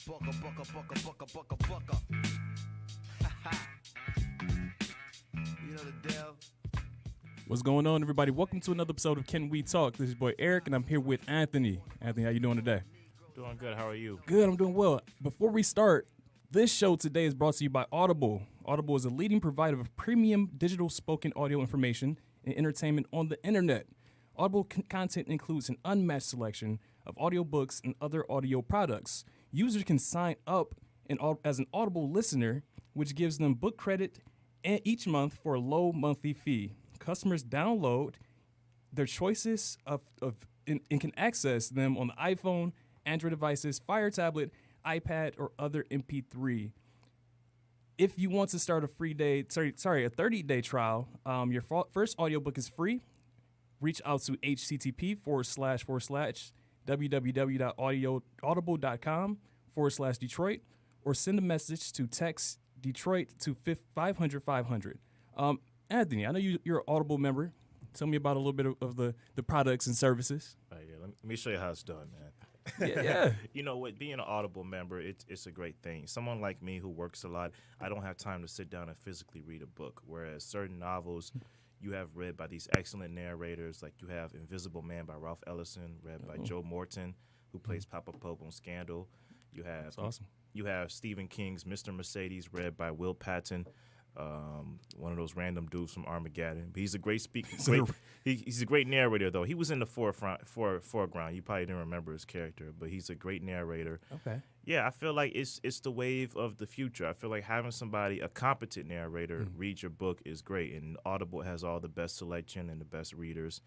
Bucka. You know the deal. What's going on, everybody? Welcome to another episode of Can We Talk? This is your boy Eric, and I'm here with Anthony. Anthony, how you doing today? Doing good. How are you? Good, I'm doing well. Before we start, this show today is brought to you by Audible. Audible is a leading provider of premium digital spoken audio information and entertainment on the internet. Audible content includes an unmatched selection of audiobooks and other audio products. Users can sign up as an Audible listener, which gives them book credit each month for a low monthly fee. Customers download their choices and can access them on the iPhone, Android devices, Fire tablet, iPad, or other MP3. If you want to start a 30-day trial, your first audiobook is free. Reach out to http://www.audible.com/Detroit or send a message to text Detroit to 500-500. Anthony, I know you're an Audible member. Tell me about a little bit of the products and services. Right, yeah. Let me show you how it's done, man. Yeah. You know what? Being an Audible member, it's a great thing. Someone like me who works a lot, I don't have time to sit down and physically read a book, whereas certain novels you have read by these excellent narrators, like you have Invisible Man by Ralph Ellison, read by Joe Morton, who plays Papa Pope on Scandal. You have That's awesome. You have Stephen King's Mr. Mercedes, read by Will Patton, one of those random dudes from Armageddon. But he's a great speaker. He's a great narrator, though. He was in the foreground. You probably didn't remember his character, but he's a great narrator. Okay. Yeah, I feel like it's the wave of the future. I feel like having somebody, a competent narrator, read your book is great. And Audible has all the best selection and the best readers.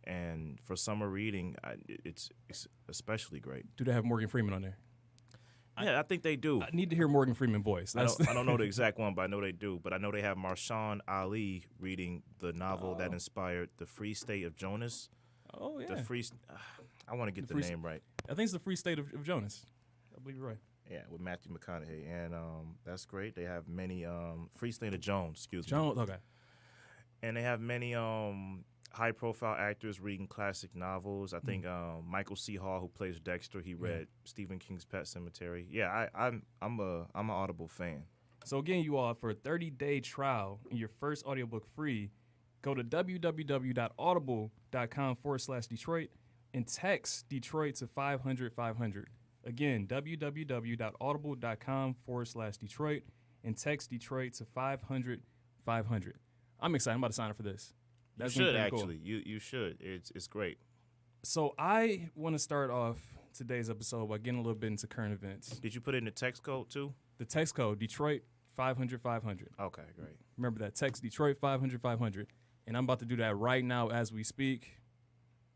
And for summer reading, it's especially great. Do they have Morgan Freeman on there? Yeah, I think they do. I need to hear Morgan Freeman voice. I don't know the exact one, but I know they do. But I know they have Marshawn Ali reading the novel that inspired The Free State of Jonas. Oh, yeah. I want to get the name right. I think it's The Free State of Jonas. I believe you're right. Yeah, with Matthew McConaughey. And that's great. They have many Free State of Jones, excuse me. Jones, okay. And they have many high-profile actors reading classic novels. I think Michael C. Hall, who plays Dexter, he read Stephen King's Pet Sematary. Yeah, I'm an Audible fan. So again, you all, for a 30-day trial and your first audiobook free, go to www.audible.com/Detroit and text Detroit to 500-500. Again, www.audible.com/Detroit and text Detroit to 500-500. I'm excited. I'm about to sign up for this. You should, actually. Cool. You should. It's great. So I want to start off today's episode by getting a little bit into current events. Did you put in the text code, too? The text code, Detroit 500-500. Okay, great. Remember that. Text Detroit 500-500. And I'm about to do that right now as we speak.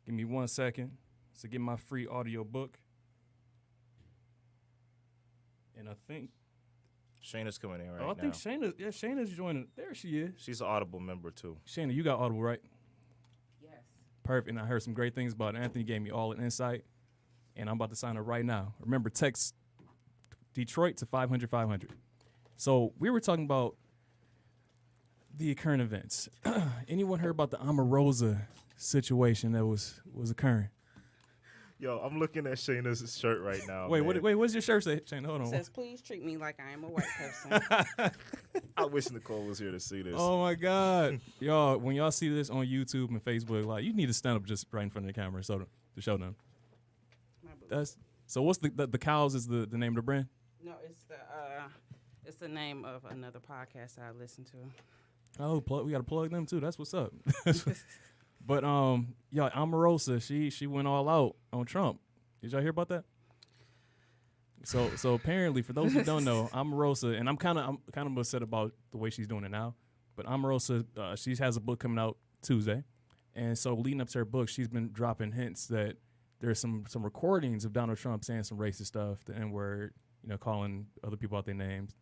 Give me 1 second to get my free audio book. And I think Shayna's coming in right now. I think Shayna's joining. There she is. She's an Audible member, too. Shayna, you got Audible, right? Yes. Perfect. And I heard some great things about it. Anthony gave me all an insight. And I'm about to sign up right now. Remember, text Detroit to 500-500. So we were talking about the current events. Anyone heard about the Omarosa situation that was occurring? Yo, I'm looking at Shayna's shirt right now. Wait, what's your shirt say? Shayna, hold on. It says, please treat me like I am a white person. I wish Nicole was here to see this. Oh, my God. Y'all, when y'all see this on YouTube and Facebook, like, you need to stand up just right in front of the camera to show them. So what's the cows is the name of the brand? No, it's the name of another podcast I listen to. Oh, we got to plug them, too. That's what's up. But Omarosa, she went all out on Trump. Did y'all hear about that? So apparently, for those who don't know, Omarosa, and I'm kind of upset about the way she's doing it now. But Omarosa, she has a book coming out Tuesday, and so leading up to her book, she's been dropping hints that there's some recordings of Donald Trump saying some racist stuff, the N-word, calling other people out their names,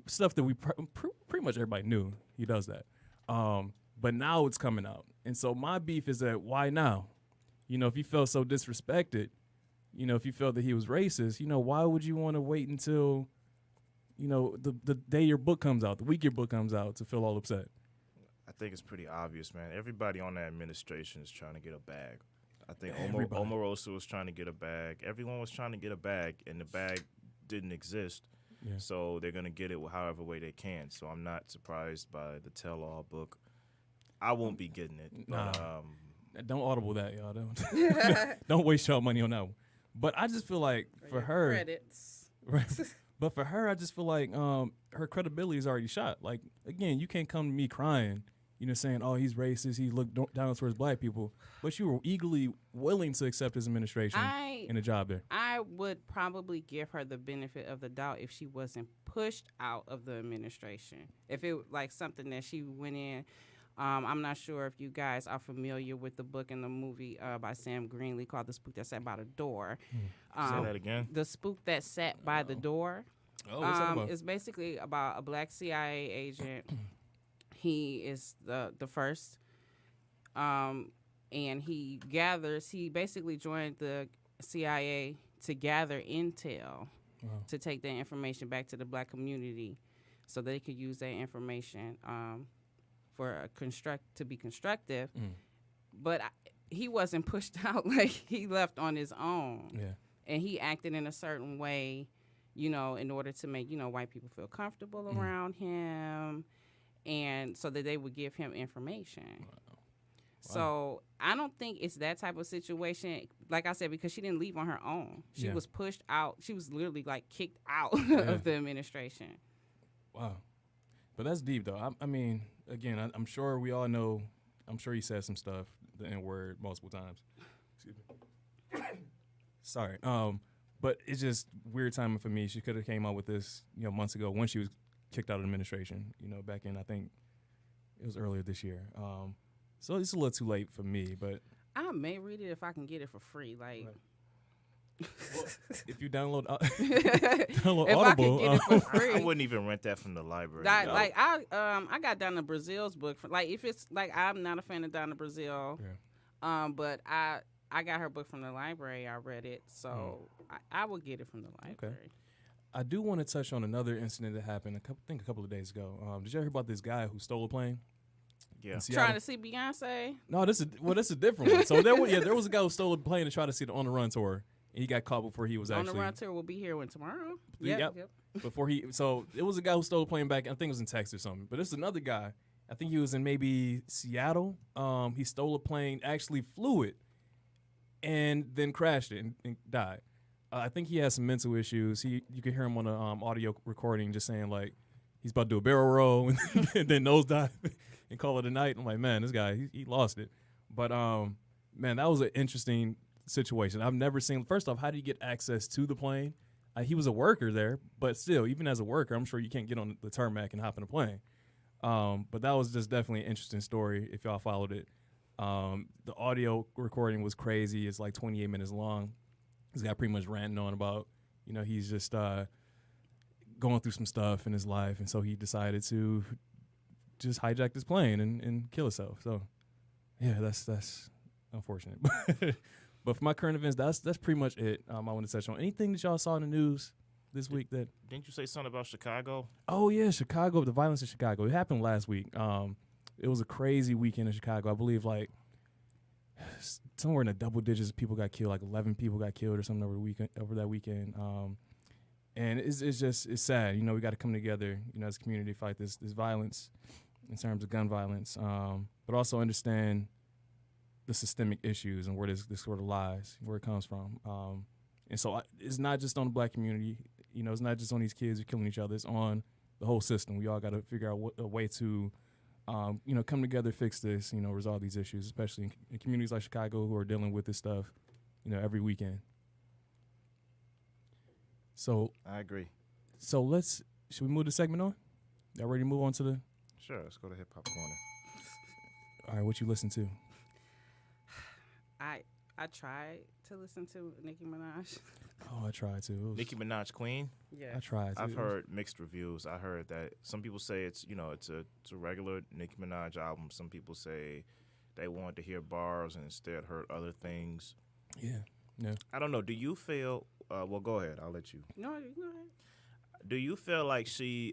stuff that we pretty much everybody knew he does that. But now it's coming out. And so my beef is that why now? If you felt so disrespected, if you felt that he was racist, why would you want to wait until, the day your book comes out, the week your book comes out to feel all upset? I think it's pretty obvious, man. Everybody on that administration is trying to get a bag. I think Everybody. Omarosa was trying to get a bag. Everyone was trying to get a bag, and the bag didn't exist. Yeah. So they're gonna get it however way they can. So I'm not surprised by the tell-all book. I won't be getting it. But, Don't audible that, y'all. Don't waste y'all money on that one. But I just feel like for her, Credits. right? But for her, I just feel like her credibility is already shot. Like again, you can't come to me crying, saying, "Oh, he's racist. He looked down towards black people," but you were eagerly willing to accept his administration and a job there. I would probably give her the benefit of the doubt if she wasn't pushed out of the administration. If it like something that she went in. I'm not sure if you guys are familiar with the book and the movie by Sam Greenlee called The Spook That Sat by the Door. say that again. The Spook That Sat by the Door. Oh, what's that about? It's basically about a black CIA agent. He is the first, and he basically joined the CIA to gather intel to take that information back to the black community so they could use that information to be constructive. But he wasn't pushed out. Like, he left on his own. Yeah. And he acted in a certain way, in order to make, white people feel comfortable around him, and so that they would give him information. Wow. So I don't think it's that type of situation, like I said, because she didn't leave on her own. She was pushed out. She was literally, like, kicked out of the administration. Wow. But that's deep, though. I mean, again, I'm sure we all know, I'm sure he said some stuff, the N-word, multiple times. Excuse me. Sorry. But it's just weird timing for me. She could have came out with this, months ago when she was kicked out of administration, back in, I think, it was earlier this year. So it's a little too late for me, but. I may read it if I can get it for free. Like. Right. Well, if you download, if Audible, I could get it for free, I wouldn't even rent that from the library. I got Donna Brazil's book. If it's like, I'm not a fan of Donna Brazil, but I got her book from the library. I read it, so I would get it from the library. Okay. I do want to touch on another incident that happened a couple of days ago. Did you ever hear about this guy who stole a plane? Yeah. Trying to see Beyonce? No, this is a different one. So there was a guy who stole a plane to try to see the On the Run tour. He got caught before he was On actually. the Run tour will be here tomorrow. Yep. Before so it was a guy who stole a plane back. I think it was in Texas or something. But it's another guy. I think he was in maybe Seattle. He stole a plane, actually flew it, and then crashed it and died. I think he has some mental issues. You could hear him on an audio recording just saying like he's about to do a barrel roll and then nosedive and call it a night. I'm like, man, this guy he lost it. But man, that was an interesting situation. I've never seen. First off, how do you get access to the plane? He was a worker there, but still, even as a worker, I'm sure you can't get on the tarmac and hop in a plane. But that was just definitely an interesting story if y'all followed it. The audio recording was crazy. It's like 28 minutes long. This guy pretty much ranting on about, he's just going through some stuff in his life, and so he decided to just hijack this plane and kill himself. So, yeah, that's unfortunate. But for my current events, that's pretty much it. I want to touch on anything that y'all saw in the news this week. That Didn't you say something about Chicago? Oh yeah, Chicago. The violence in Chicago. It happened last week. It was a crazy weekend in Chicago. I believe like somewhere in the double digits of people got killed. Like 11 people got killed or something over that weekend. And it's sad. We got to come together, as a community to fight this violence in terms of gun violence, but also understand the systemic issues and where this sort of lies, where it comes from. And so it's not just on the black community. It's not just on these kids who are killing each other. It's on the whole system. We all got to figure out a way to, come together, fix this, resolve these issues, especially in communities like Chicago who are dealing with this stuff, every weekend. So I agree. So should we move the segment on? Y'all ready to move on to the? Sure, let's go to Hip Hop Corner. All right, what you listen to? I tried to listen to Nicki Minaj. Oh, I tried to. Nicki Minaj Queen? Yeah. I tried to. I've heard mixed reviews. I heard that some people say it's a regular Nicki Minaj album. Some people say they wanted to hear bars and instead heard other things. Yeah. I don't know. Do you feel? Well, go ahead. I'll let you. No, you go ahead. Do you feel like she's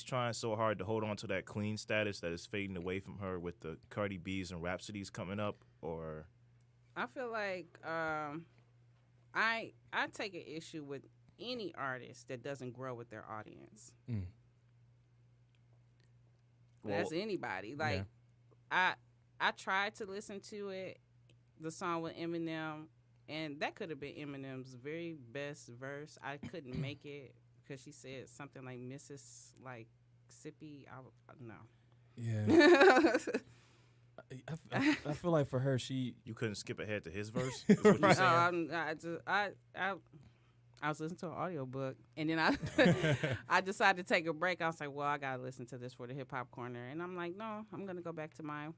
trying so hard to hold on to that queen status that is fading away from her with the Cardi B's and Rhapsodies coming up, or? I feel like I take an issue with any artist that doesn't grow with their audience. That's anybody. Like, I tried to listen to it, the song with Eminem, and that could have been Eminem's very best verse. I couldn't make it because she said something like Mrs. like Sippy. No. Yeah. I feel like for her, You couldn't skip ahead to his verse? Is what you're No, saying? I was listening to an audiobook, and then I decided to take a break. I was like, well, I got to listen to this for the Hip Hop Corner. And I'm like, no, I'm going to go back to my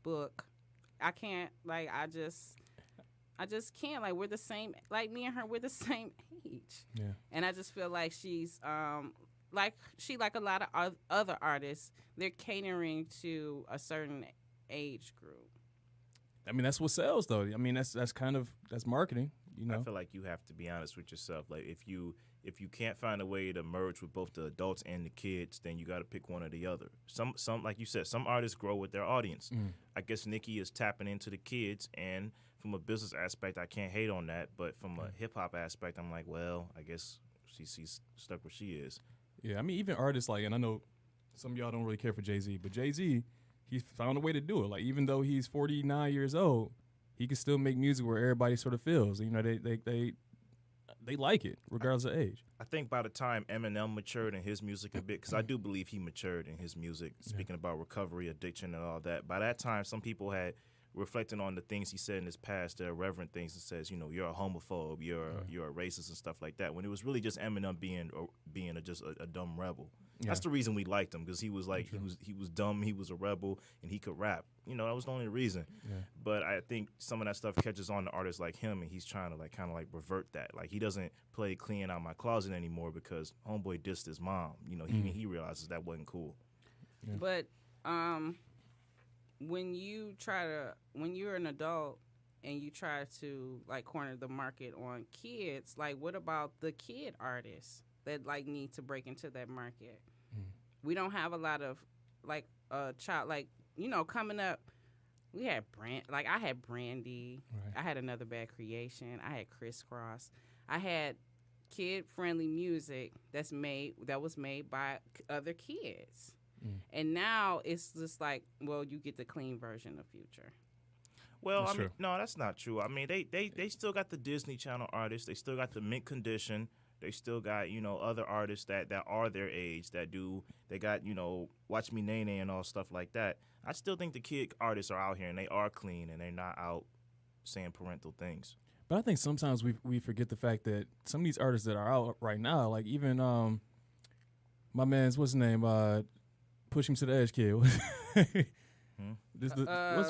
book. I can't, like, I just can't. Like, we're the same, like, me and her, we're the same age. Yeah. And I just feel like she's, like a lot of other artists, they're catering to a certain age group. I mean, that's what sells, though. I mean, that's marketing. You know, I feel like you have to be honest with yourself. Like if you can't find a way to merge with both the adults and the kids, then you got to pick one or the other. Some like you said, some artists grow with their audience. I guess Nicki is tapping into the kids, and from a business aspect, I can't hate on that. But from a hip hop aspect, I'm like, well, I guess she's stuck where she is. Yeah, I mean, even artists like, and I know some of y'all don't really care for Jay-Z, but Jay-Z, he found a way to do it. Like, even though he's 49 years old, he can still make music where everybody sort of feels. You know, they like it regardless of age. I think by the time Eminem matured in his music a bit, because I do believe he matured in his music, speaking about recovery, addiction, and all that. By that time, some people had reflecting on the things he said in his past, the irreverent things that says, you know, you're a homophobe, you're a racist and stuff like that. When it was really just Eminem being just a dumb rebel. Yeah. That's the reason we liked him, because he was like he was dumb, he was a rebel, and he could rap. You know, that was the only reason. Yeah. But I think some of that stuff catches on to artists like him, and he's trying to kind of revert that. Like, he doesn't play clean out my closet anymore because homeboy dissed his mom. You know, he realizes that wasn't cool. Yeah. But when you're an adult and you try to corner the market on kids, like, what about the kid artists that need to break into that market? We don't have a lot of child, coming up. We had I had Brandy. Right. I had Another Bad Creation. I had Crisscross. I had kid-friendly music that was made by other kids. And now it's just you get the clean version of Future. Well, that's true. No, that's not true. I mean, they still got the Disney Channel artists. They still got the Mint Condition. They still got, other artists that are their age they got, Watch Me Nene and all stuff like that. I still think the kid artists are out here and they are clean and they're not out saying parental things. But I think sometimes we forget the fact that some of these artists that are out right now, like even my man's, what's his name? Push Him to the Edge kid. What's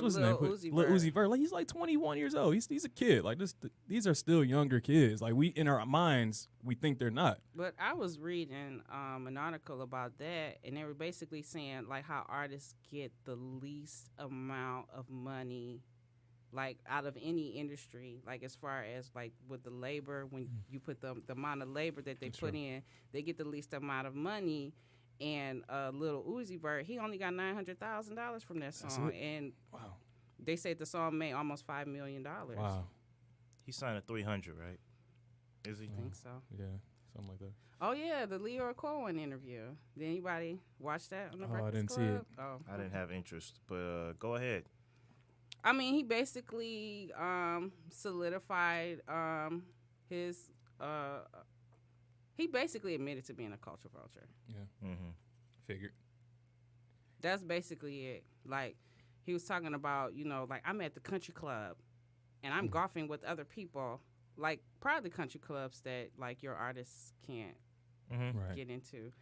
his name? Lil Uzi Vert. Like, he's 21 years old. He's a kid. Like, these are still younger kids. Like, we in our minds we think they're not. But I was reading an article about that, and they were basically saying how artists get the least amount of money, out of any industry. As far as with the labor, when you put the amount of labor that they put in, they get the least amount of money. And Lil Uzi Vert, he only got $900,000 from that song, and they said the song made almost $5 million. Wow, he signed a 300, right? Is he? I think so. Yeah, something like that. Oh yeah, the Leroy Cohen interview. Did anybody watch that on the Breakfast I didn't Club? see it. Oh, I didn't have interest, but go ahead. I mean, he basically solidified his. He basically admitted to being a culture vulture. Yeah. Figured. That's basically it. He was talking about, I'm at the country club, and I'm golfing with other people, probably country clubs that, your artists can't get into.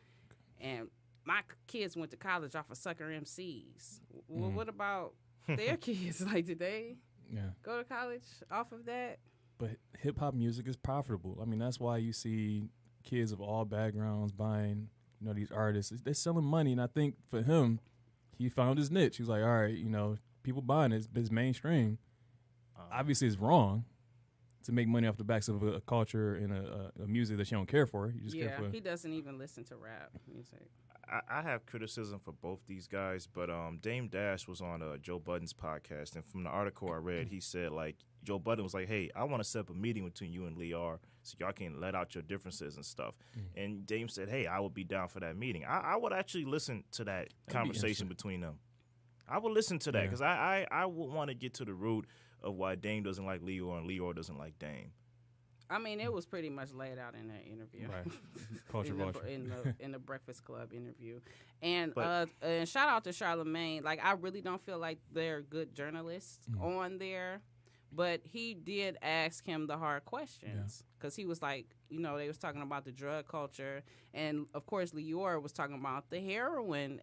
And my kids went to college off of sucker MCs. Well, what about their kids? Did they go to college off of that? But hip-hop music is profitable. I mean, that's why you see kids of all backgrounds buying, these artists. They're selling money, and I think for him, he found his niche. He was like, all right, people buying it, it's mainstream. Obviously, it's wrong to make money off the backs of a culture and a music that you don't care for. You just care for. He doesn't even listen to rap music. I have criticism for both these guys, but Dame Dash was on Joe Budden's podcast, and from the article I read, he said like Joe Budden was like, "Hey, I want to set up a meeting between you and Lior so y'all can let out your differences and stuff." And Dame said, "Hey, I would be down for that meeting." I would actually listen to that conversation between them. I would listen to that because I would want to get to the root of why Dame doesn't like Lior and Lior doesn't like Dame. I mean, it was pretty much laid out in that interview. Right. Controversial. in the Breakfast Club interview. And shout out to Charlamagne. Like, I really don't feel like they're good journalists on there. But he did ask him the hard questions. Because he was like, you know, they was talking about the drug culture. And, of course, Lior was talking about the heroin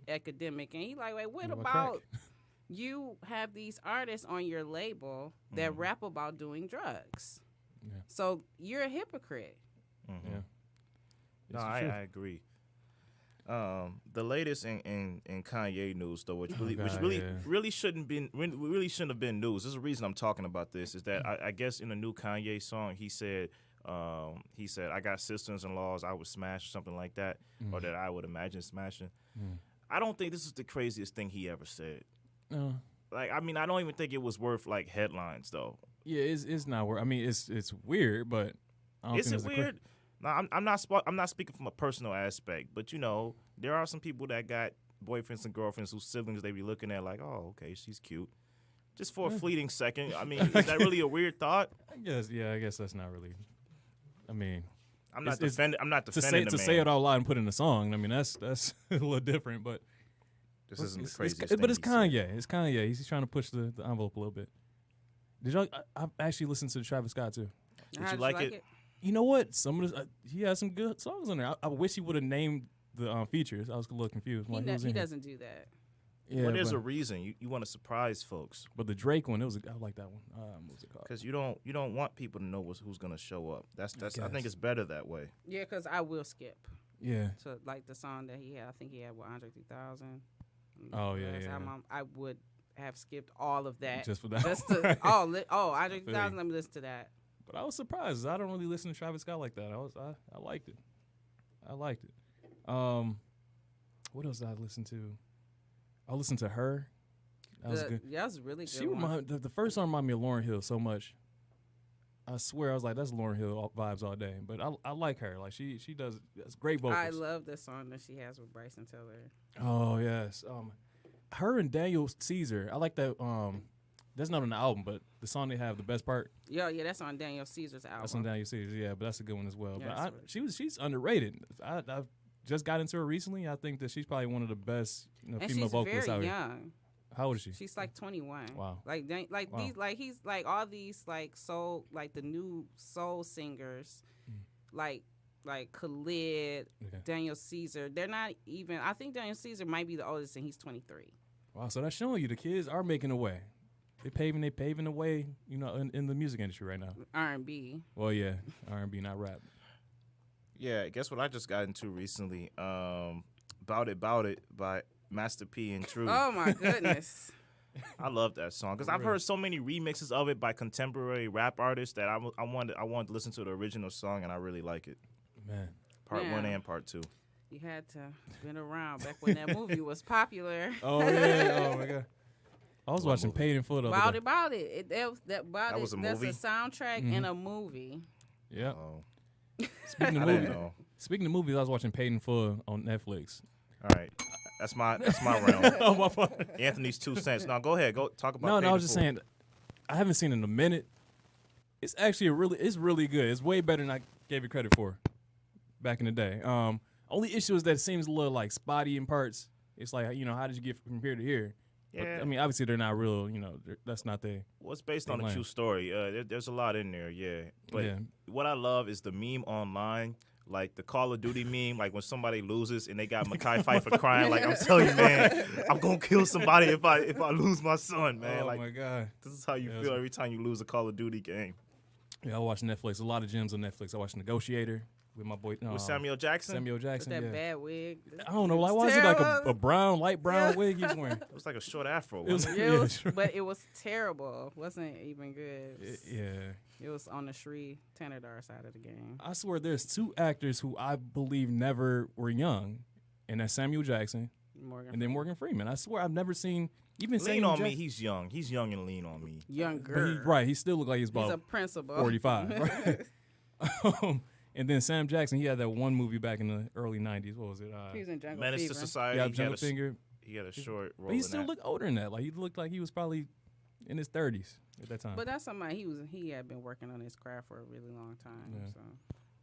epidemic. And he like, wait, what about you have these artists on your label that rap about doing drugs? Yeah. So you're a hypocrite. Mm-hmm. Yeah. No, I agree. The latest in Kanye news, though, which really shouldn't have been news. There's a reason I'm talking about this. Is that I guess in a new Kanye song he said I got sisters-in-laws I would smash or something like that, or that I would imagine smashing. I don't think this is the craziest thing he ever said. No. Like, I mean, I don't even think it was worth like headlines though. Yeah, it's not weird. I mean, it's weird, but I don't is it weird? No, I'm not speaking from a personal aspect, but you know, there are some people that got boyfriends and girlfriends whose siblings they be looking at like, oh, okay, she's cute, just for a fleeting second. I mean, is that really a weird thought? I guess that's not really. I mean, I'm not defending the man. Say it out loud and put it in a song. I mean, that's a little different, but this isn't the craziest thing. But it's Kanye. It's Kanye. He's trying to push the envelope a little bit. Did y'all? I actually listened to Travis Scott too. Did you like it? You know what? Some of he has some good songs on there. I wish he would have named the features. I was a little confused. He doesn't do that. Yeah, well, there's a reason. You want to surprise folks. But the Drake one, I like that one. What was it called? Because you don't want people to know who's gonna show up. That's I think it's better that way. Yeah, because I will skip. Yeah. So like the song that he had, I think he had Andre 3000. Oh yeah. I would have skipped all of that just for that. Andre 3000. Let me listen to that. But I was surprised. I don't really listen to Travis Scott like that. I liked it. What else did I listen to? I listened to Her. That was good. Yeah, that was really good. The first song reminded me of Lauryn Hill so much. I swear I was like, that's Lauryn Hill vibes all day. But I like her. Like she does great vocals. I love the song that she has with Bryson Tiller. Oh yes. Her and Daniel Caesar. I like that. That's not on the album, but the song they have, the best part. Yeah, that's on Daniel Caesar's album. That's on Daniel Caesar, yeah, but that's a good one as well. Yeah, but she's underrated. I've just got into her recently. I think that she's probably one of the best female vocalists out here. And she's very young. How old is she? She's like 21. Wow. He's like all these like soul, like the new soul singers, like Khalid, Daniel Caesar. They're not even. I think Daniel Caesar might be the oldest, and he's 23. Wow. So that's showing you the kids are making a way. They paving the way, in the music industry right now. R&B. Well, yeah, R&B, not rap. Yeah, guess what I just got into recently? Bout It by Master P and True. Oh my goodness. I love that song because I've heard so many remixes of it by contemporary rap artists that I wanted to listen to the original song, and I really like it. Man, part 1 and part 2. You had to been around back when that movie was popular. Oh yeah, oh my god. I was watching Paid in Full. About it. That was a movie? That's a soundtrack and a movie. Yeah. Oh. Speaking of movies, I was watching Paid in Full on Netflix. All right. That's my realm. Oh, my fault. Anthony's 2 cents. Now go ahead. Go talk about No, I was just saying, I haven't seen it in a minute. It's actually really good. It's way better than I gave it credit for back in the day. Only issue is that it seems a little like spotty in parts. It's like, how did you get from here to here? Yeah. But, I mean, obviously they're not real. That's not their. Well, it's based on a true story. There's a lot in there, yeah. But what I love is the meme online, like the Call of Duty meme, like when somebody loses and they got Mekhi Phifer crying, like, I'm telling you, man, I'm gonna kill somebody if I lose my son, man. Oh my god, this is how you feel every time you lose a Call of Duty game. Yeah, I watch Netflix. A lot of gems on Netflix. I watch Negotiator with my boy. With Samuel Jackson? Samuel Jackson, with that bad wig. I don't know. Like, why is it like a light brown wig he's wearing? It was like a short afro. But it was terrible. It wasn't even good. It was on the Shree Tenadar side of the game. I swear there's 2 actors who I believe never were young. and that's Samuel Jackson, and then Morgan Freeman. I swear I've never seen even Lean Samuel on Me. Jackson. He's young. He's young and Lean on Me. Younger. But he still looked like he's He's a about principal. 45. Right? And then Sam Jackson, he had that one movie back in the early 90s. What was it? He was in Jungle Menace Fever. to Society. Yeah, Jungle Finger. He had a short role. But he in still that. looked older than that. Like he looked like he was probably in his 30s at that time. But that's somebody he had been working on his craft for a really long time. Yeah. So.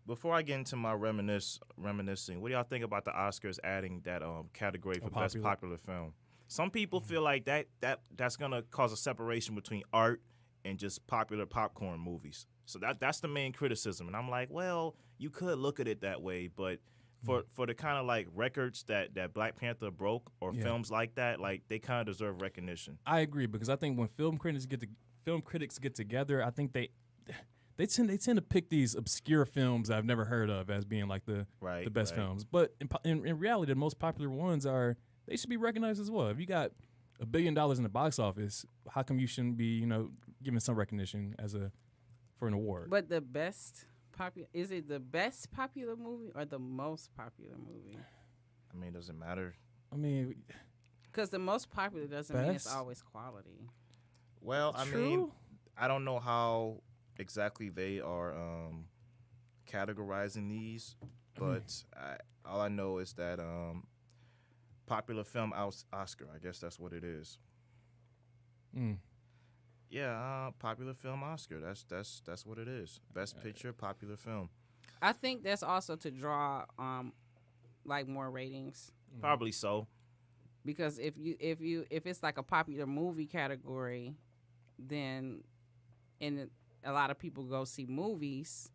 Before I get into my reminiscing, what do y'all think about the Oscars adding that category for best popular film? Some people feel like that's gonna cause a separation between art and just popular popcorn movies. So that's the main criticism, and I'm like, well, you could look at it that way, but for the kind of like records that Black Panther broke or films like that, like they kind of deserve recognition. I agree, because I think when film critics get together, I think they tend to pick these obscure films I've never heard of as being like the best films. But in reality, the most popular ones they should be recognized as well. If you got $1 billion in the box office, how come you shouldn't be given some recognition for an award? But the best is it the best popular movie or the most popular movie? I mean, does it matter? I mean, because the most popular doesn't mean it's always quality. Well, I True. mean, I don't know how exactly they are categorizing these, but all I know is that popular film Oscar. I guess that's what it is. Yeah, popular film Oscar. That's what it is. Best picture, popular film. I think that's also to draw like more ratings. Probably so. Because if it's like a popular movie category, then a lot of people go see movies.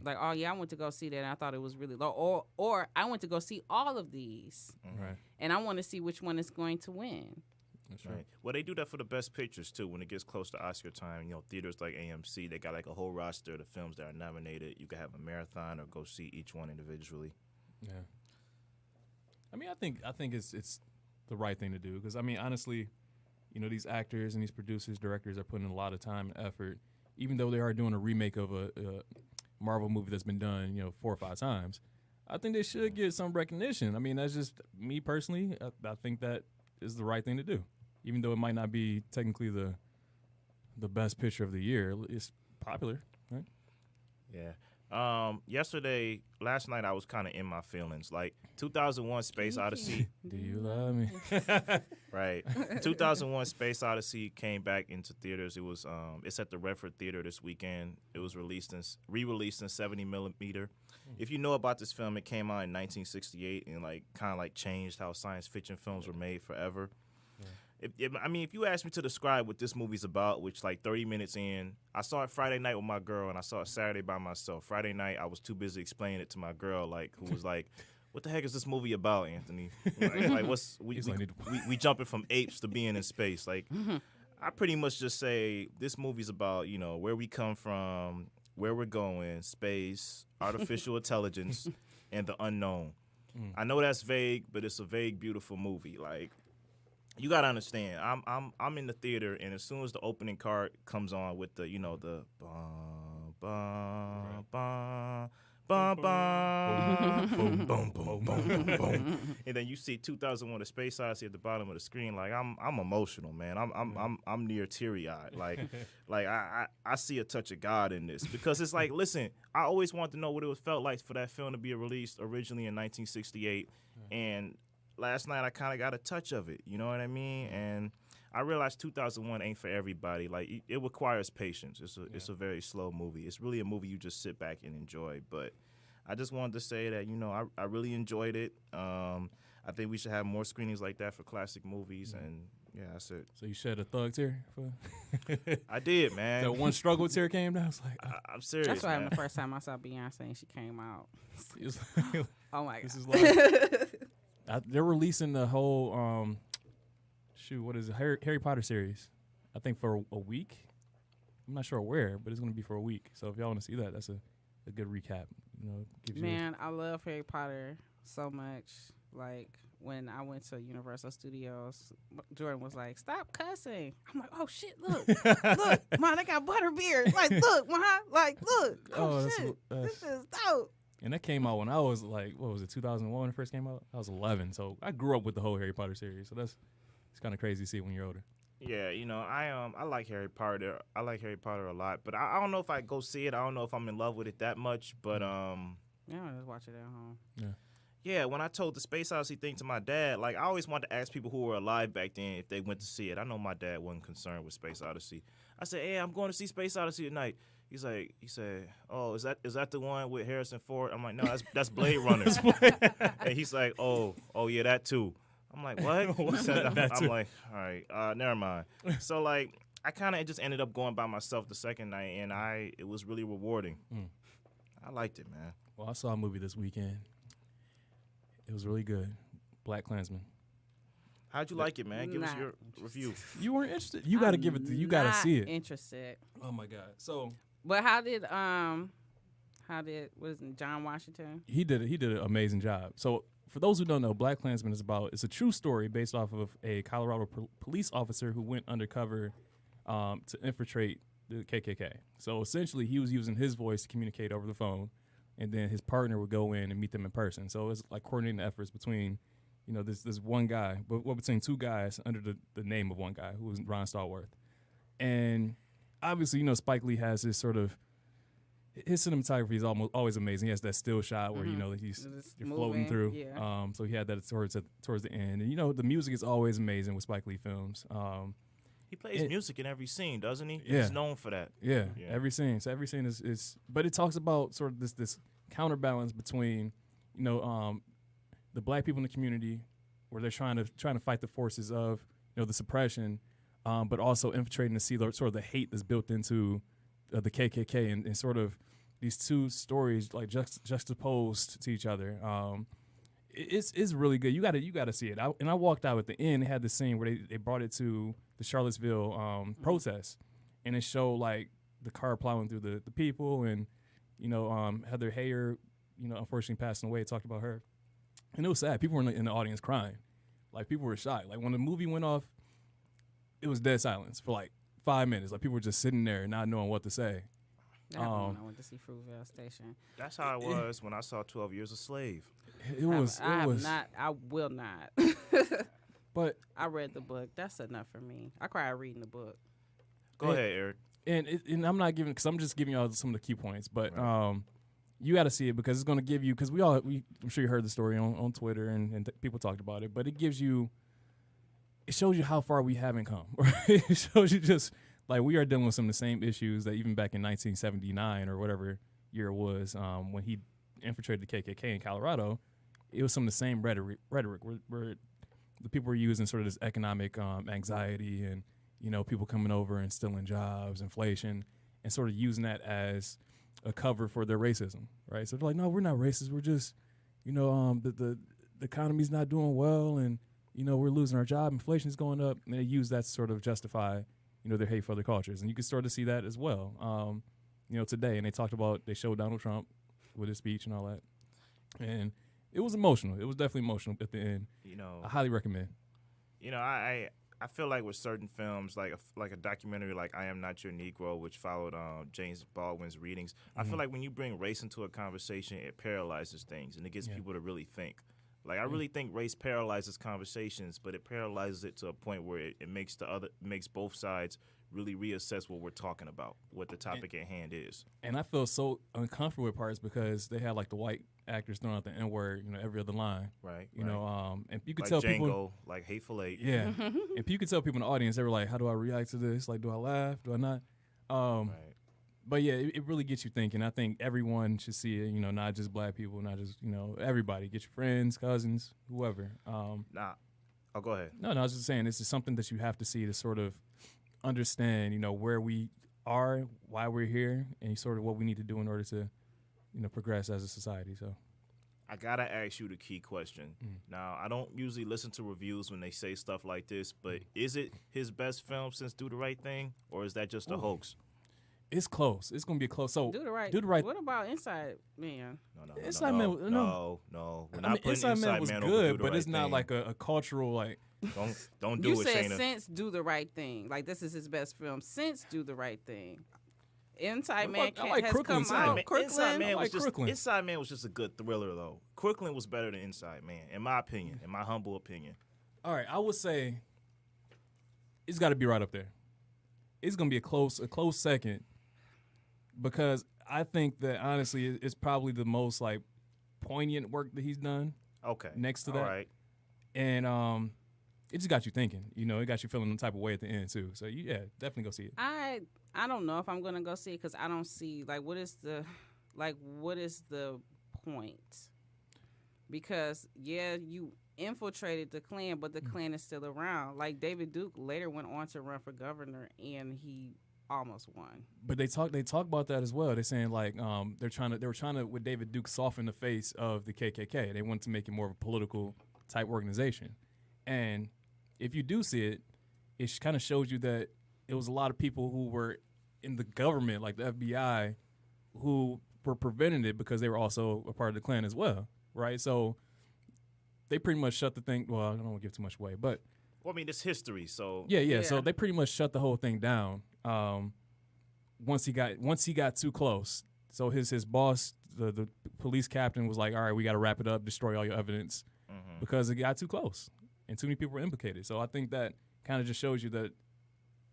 Like, oh yeah, I went to go see that and I thought it was really low. Or I went to go see all of these. Right. And I want to see which one is going to win. That's Right. Well, they do that for the best pictures too. When it gets close to Oscar time, theaters like AMC, they got like a whole roster of the films that are nominated. You can have a marathon or go see each one individually. Yeah. I mean, I think it's the right thing to do, because I mean, honestly, these actors and these producers, directors are putting in a lot of time and effort, even though they are doing a remake of a Marvel movie that's been done 4 or 5 times. I think they should get some recognition. I mean, that's just me personally. I think that is the right thing to do, even though it might not be technically the best picture of the year. It's popular, right? Yeah. Last night I was kind of in my feelings. Like 2001: Space Odyssey. Do you love me? Right. 2001: Space Odyssey came back into theaters. It was it's at the Redford Theater this weekend. It was re-released in 70 millimeter. If you know about this film, it came out in 1968 and kind of changed how science fiction films were made forever. If you ask me to describe what this movie's about, which 30 minutes in, I saw it Friday night with my girl and I saw it Saturday by myself. Friday night, I was too busy explaining it to my girl, who was like, "What the heck is this movie about, Anthony? What's we jumping from apes to being in space?" I pretty much just say this movie's about where we come from, where we're going, space, artificial intelligence, and the unknown. I know that's vague, but it's a vague, beautiful movie. You gotta understand, I'm in the theater, and as soon as the opening card comes on with the the bum bum bum bum bum boom boom boom boom boom, and then you see 2001: A Space Odyssey at the bottom of the screen, I'm emotional, man. I'm near teary eyed. I see a touch of God in this, because it's listen, I always wanted to know what it felt like for that film to be released originally in 1968, and last night I kind of got a touch of it, you know what I mean? And I realized 2001 ain't for everybody. It requires patience. It's a very slow movie. It's really a movie you just sit back and enjoy. But I just wanted to say that I really enjoyed it. I think we should have more screenings like that for classic movies. And yeah, that's it. So you shed a thug tear? I did, man. That one struggle tear came down. I was like, I'm serious. That's why man. the first time I saw Beyonce and she came out. Oh my God. This is they're releasing the whole what is it, Harry Potter series, I think, for a week. I'm not sure where, but it's going to be for a week. So if y'all want to see that, that's a good recap. Man, I love Harry Potter so much. When I went to Universal Studios, Jordan was like, "Stop cussing." I'm like, "Oh shit, look, look, man, they got butterbeer. Look, man, look, oh shit, this is dope." And that came out when I was like, what was it, 2001 when it first came out? I was 11, so I grew up with the whole Harry Potter series. So it's kind of crazy to see when you're older. Yeah, I like Harry Potter. I like Harry Potter a lot, but I don't know if I go see it. I don't know if I'm in love with it that much. But Yeah, I'll just watch it at home. yeah. When I told the Space Odyssey thing to my dad, like I always wanted to ask people who were alive back then if they went to see it. I know my dad wasn't concerned with Space Odyssey. I said, "Hey, I'm going to see Space Odyssey tonight." He said, "Oh, is that the one with Harrison Ford?" I'm like, "No, that's Blade Runner." And he's like, "Oh, yeah, that too." I'm like, "What?" I'm like, "All right, never mind." So like, I kind of just ended up going by myself the second night, and it was really rewarding. I liked it, man. Well, I saw a movie this weekend. It was really good. Black Klansman. How'd you like it, man? Give us your review. You weren't interested? You got to give it. You got to see it. Interested. Oh my God. So. But how did what is it, John Washington? He did an amazing job. So for those who don't know, Black Klansman it's a true story based off of a Colorado police officer who went undercover to infiltrate the KKK. So essentially, he was using his voice to communicate over the phone, and then his partner would go in and meet them in person. So it's like coordinating the efforts between, this one guy, but between two guys under the name of one guy who was Ron Stallworth. And obviously, Spike Lee has this sort of, his cinematography is always amazing. He has that still shot where you're floating through. Yeah. So he had that towards the end, and the music is always amazing with Spike Lee films. He plays music in every scene, doesn't he? Yeah. He's known for that. Yeah, every scene. So every scene is, but it talks about sort of this counterbalance between, the black people in the community, where they're trying to fight the forces of, the suppression, but also infiltrating to see sort of the hate that's built into the KKK, and sort of these two stories like juxtaposed to each other. It's really good. You gotta see it. I walked out at the end. They had this scene where they brought it to the Charlottesville protest, and it showed like the car plowing through the people, and Heather Heyer, unfortunately passing away. Talked about her, and it was sad. People were in the audience crying, like people were shocked. Like when the movie went off, it was dead silence for like 5 minutes. Like people were just sitting there not knowing what to say. When I went to see Fruitvale Station. That's how it was when I saw 12 Years a Slave. It was. I will not. But I read the book. That's enough for me. I cried reading the book. Go ahead, Eric. And I'm not giving, because I'm just giving y'all some of the key points. But you got to see it because it's going to give you, because I'm sure you heard the story on Twitter and people talked about it. But it shows you how far we haven't come. Right? It shows you just like we are dealing with some of the same issues that even back in 1979 or whatever year it was when he infiltrated the KKK in Colorado. It was some of the same rhetoric where the people were using sort of this economic anxiety and people coming over and stealing jobs, inflation, and sort of using that as a cover for their racism, right? So they're like, no, we're not racist. We're just, the economy's not doing well, and we're losing our job. Inflation is going up, and they use that to sort of justify, their hate for other cultures, and you can start to see that as well, today. And they showed Donald Trump with his speech and all that, and it was emotional. It was definitely emotional at the end. I highly recommend. I feel like with certain films, like a documentary like I Am Not Your Negro, which followed James Baldwin's readings, I feel like when you bring race into a conversation, it paralyzes things and it gets people to really think. Like I really think race paralyzes conversations, but it paralyzes it to a point where it makes both sides really reassess what we're talking about, what the topic at hand is. And I feel so uncomfortable with parts because they had like the white actors throwing out the N-word, every other line. Right. And you could like tell Django, people like Hateful Eight. Yeah. And you could tell people in the audience, they were like, how do I react to this? Like, do I laugh? Do I not? Right. But yeah, it really gets you thinking. I think everyone should see it, not just black people, not just, everybody. Get your friends, cousins, whoever. Oh, go ahead. No, I was just saying this is something that you have to see to sort of understand, where we are, why we're here, and sort of what we need to do in order to, progress as a society. So I gotta ask you the key question. Now, I don't usually listen to reviews when they say stuff like this, but is it his best film since Do the Right Thing, or is that just a hoax? It's close. It's gonna be close. So Do the right. What about Inside Man? No. Inside Man. No. We're not putting Inside Man was Man good, over Do the but Right it's not Thing. like a cultural like. Don't do you it, said Shayna. since Do the Right Thing. Like this is his best film since Do the Right Thing. Inside What Man about- I like has Crooklyn come too. out. Inside Crooklyn. Man I was like just Crooklyn. Inside Man was just a good thriller though. Crooklyn was better than Inside Man, in my opinion, in my humble opinion. All right, I would say it's got to be right up there. It's gonna be a close second because I think that honestly, it's probably the most like poignant work that he's done. Okay. Next to All that. right. And it just got you thinking. You know, it got you feeling some type of way at the end too. So yeah, definitely go see it. I don't know if I'm gonna go see it because I don't see what is the point? Because yeah, you infiltrated the Klan, but the Klan is still around. Like David Duke later went on to run for governor, and he almost won. But they talk about that as well. They're saying like they were trying to with David Duke soften the face of the KKK. They wanted to make it more of a political type organization. And if you do see it, it kind of shows you that it was a lot of people who were in the government, like the FBI, who were preventing it because they were also a part of the Klan as well, right? So they pretty much shut the thing. Well, I don't want to give too much away, but Well, I mean, it's history, so yeah. So Yeah. they pretty much shut the whole thing down. Once he got too close, so his boss, the police captain, was like, "All right, we got to wrap it up, destroy all your evidence," because it got too close and too many people were implicated. So I think that kind of just shows you that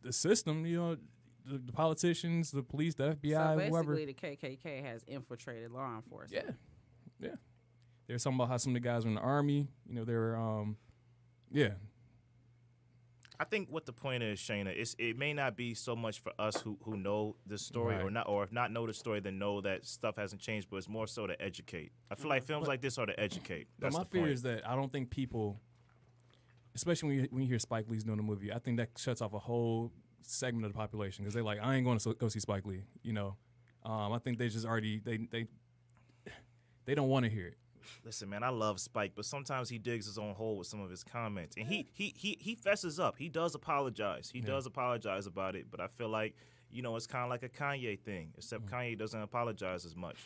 the system, you know, the politicians, the police, the FBI, So whoever. basically, the KKK has infiltrated law enforcement. Yeah. There's something about how some of the guys were in the army. You know, they were, yeah. I think what the point is, Shayna, it may not be so much for us who know the story Right. or if not know the story, then know that stuff hasn't changed, but it's more so to educate. I feel like films like this are to educate. But That's my the fear point. is that I don't think people, especially when you hear Spike Lee's doing a movie, I think that shuts off a whole segment of the population because they're like, I ain't going to go see Spike Lee. You know, I think they just already they don't want to hear it. Listen, man, I love Spike, but sometimes he digs his own hole with some of his comments, and he fesses up. He does apologize. He does apologize about it, but I feel like, you know, it's kind of like a Kanye thing, except Kanye doesn't apologize as much.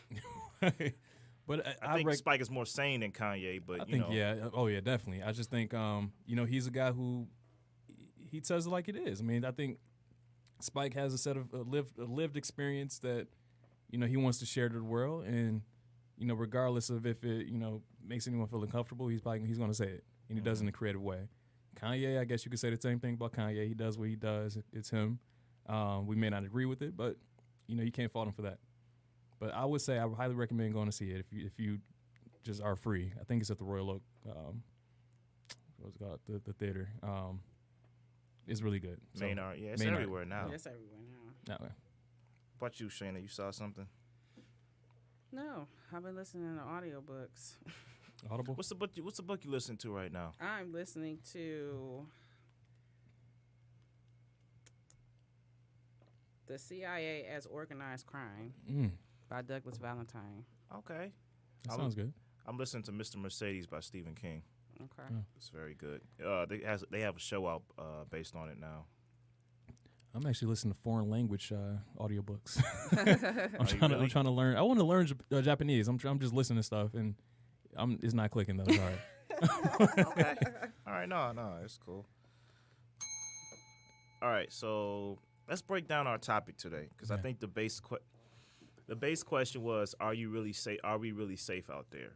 But I think Spike is more sane than Kanye, but I you think know, yeah, oh yeah, definitely. I just think you know, he's a guy who he tells it like it is. I mean, I think Spike has a set of a lived experience that, you know, he wants to share to the world, and you know, regardless of if it, you know, makes anyone feel uncomfortable, he's going to say it, and he does it in a creative way. Kanye, I guess you could say the same thing about Kanye. He does what he does. It's him. We may not agree with it, but you know, you can't fault him for that. But I would say I would highly recommend going to see it if you just are free. I think it's at the Royal Oak. What's it called? The theater. It's really good. So, Maynard, yeah, it's Maynard. everywhere now. Yes, everywhere now. that way. What about you, Shayna? You saw something? No, I've been listening to audiobooks. Audible. What's the book you listen to right now? I'm listening to The CIA as Organized Crime by Douglas Valentine. Okay, That sounds good. I'm listening to Mr. Mercedes by Stephen King. Okay. It's very good. They have a show out based on it now. I'm actually listening to foreign language audiobooks. Are you really? I'm trying to learn. I want to learn Japanese. I'm just listening to stuff, and it's not clicking though. It's hard. Okay. All right. No, it's cool. All right. So let's break down our topic today, because I think the base question was, are you really safe? Are we really safe out there?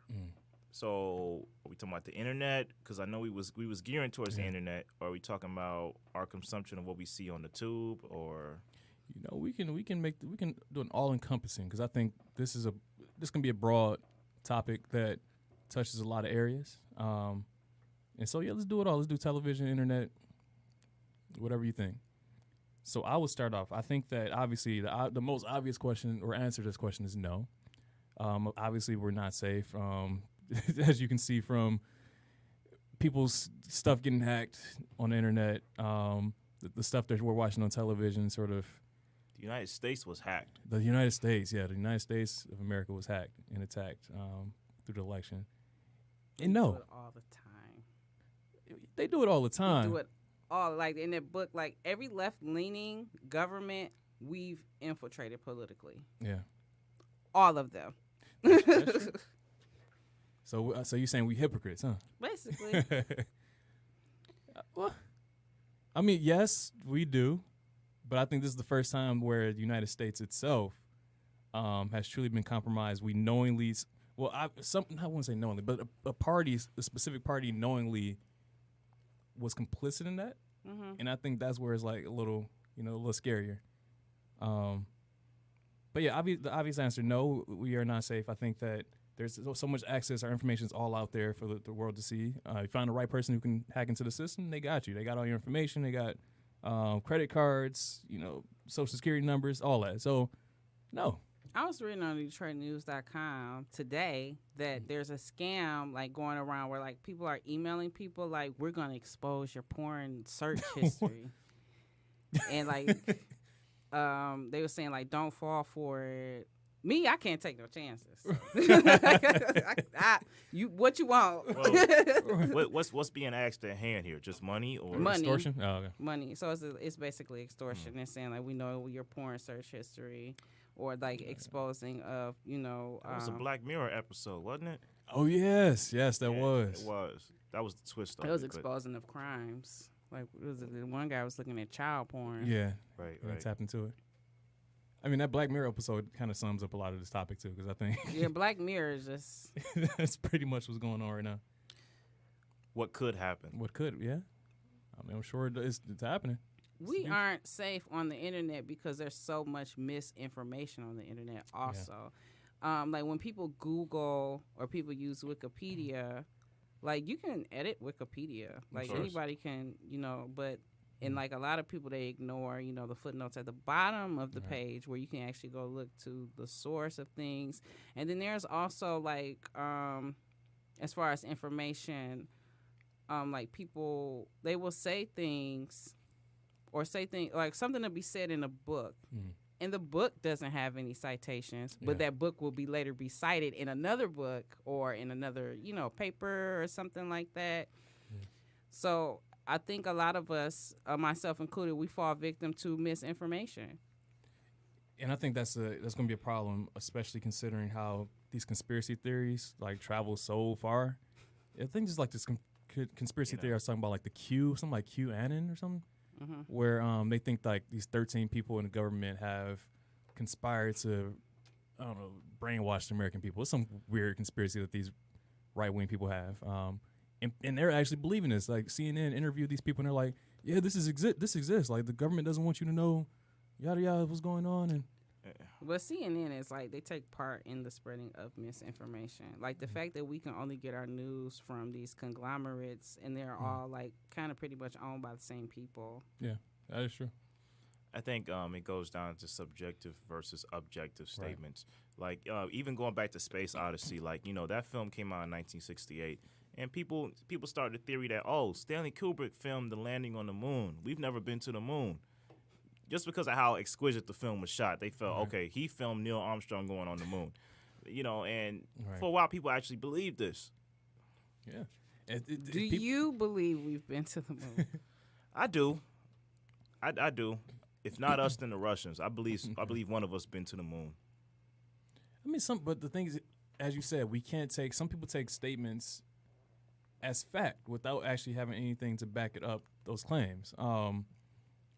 So are we talking about the internet? Because I know we was gearing towards the internet. Or are we talking about our consumption of what we see on the tube? Or You know, we can do an all encompassing, because I think this can be a broad topic that touches a lot of areas. And so yeah, let's do it all. Let's do television, internet, whatever you think. So I would start off. I think that obviously the most obvious question or answer to this question is no. Obviously, we're not safe. As you can see from people's stuff getting hacked on the internet, the stuff that we're watching on television, sort of. the United States was hacked. The United States of America was hacked and attacked through the election. And Do no, it all the time. they do it all the time. Do it all, like in that book, like every left-leaning government we've infiltrated politically. Yeah. All of them. So you're saying we hypocrites, huh? Basically. Well, I mean, yes, we do, But I think this is the first time where the United States itself has truly been compromised. We knowingly, I wouldn't say knowingly, but a specific party knowingly was complicit in that. Mm-hmm. And I think that's where it's like a little scarier. But yeah, the obvious answer, no, we are not safe. I think that there's so much access. Our information is all out there for the world to see. You find the right person who can hack into the system, they got you. They got all your information. They got credit cards, social security numbers, all that. So, no. I was reading on DetroitNews.com today that there's a scam like going around where like people are emailing people like, we're going to expose your porn search history. And like they were saying like, don't fall for it. Me, I can't take no chances. What you want? Well, what's being asked at hand here? Just money or money. Extortion? Oh, okay. Money. So it's basically extortion. They're saying like, we know your porn search history, or like exposing of That was a Black Mirror episode, wasn't it? Oh yes, that was. It was. That was the twist. It was exposing of crimes. Like the one guy was looking at child porn. Yeah, right. Tapped into it. I mean, that Black Mirror episode kind of sums up a lot of this topic too, because I think Black Mirror is just that's pretty much what's going on right now. What could happen? Yeah. I mean, I'm sure it's happening. We aren't safe on the internet because there's so much misinformation on the internet also. Yeah. Like when people Google or people use Wikipedia, like you can edit Wikipedia. Like anybody can, but and like a lot of people, they ignore, the footnotes at the bottom of the page where you can actually go look to the source of things. And then there's also like, as far as information, like people, they will say things like something to be said in a book. Mm. And the book doesn't have any citations, but that book will be later be cited in another book or in another, paper or something like that. Yeah. So I think a lot of us, myself included, we fall victim to misinformation. And I think that's going to be a problem, especially considering how these conspiracy theories like travel so far. I think just like this conspiracy theory I was talking about, like something like QAnon or something. Mm-hmm. Where they think like these 13 people in the government have conspired to, I don't know, brainwash the American people. It's some weird conspiracy that these right-wing people have. And they're actually believing this. Like CNN interviewed these people and they're like, yeah, this exists. Like the government doesn't want you to know yada yada what's going on. And but CNN is like, they take part in the spreading of misinformation. Like the fact that we can only get our news from these conglomerates and they're all like kind of pretty much owned by the same people. Yeah, that is true. I think it goes down to subjective versus objective statements. Right. Like even going back to Space Odyssey, like, that film came out in 1968. And people started the theory that, Stanley Kubrick filmed the landing on the moon. We've never been to the moon. Just because of how exquisite the film was shot, they felt, okay, he filmed Neil Armstrong going on the moon. And for a while, people actually believed this. Yeah. Do you believe we've been to the moon? I do. I do. If not us, then the Russians. I believe one of us been to the moon. I mean, but the thing is, as you said, some people take statements as fact without actually having anything to back it up, those claims.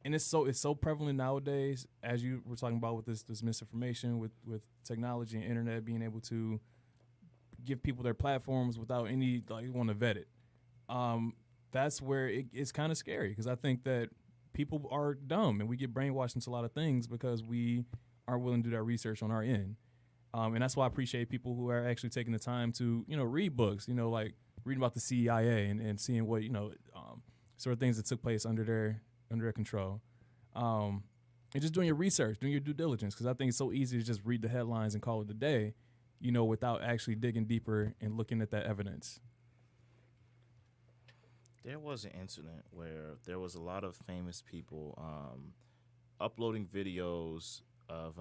And it's so prevalent nowadays, as you were talking about with this misinformation, with technology and internet being able to give people their platforms without any, like, want to vet it. That's where it's kind of scary, because I think that people are dumb and we get brainwashed into a lot of things because we aren't willing to do that research on our end. And that's why I appreciate people who are actually taking the time to, read books, like reading about the CIA and seeing what, sort of things that took place under their control, and just doing your research, doing your due diligence, because I think it's so easy to just read the headlines and call it a day, without actually digging deeper and looking at that evidence. There was an incident where there was a lot of famous people uploading videos of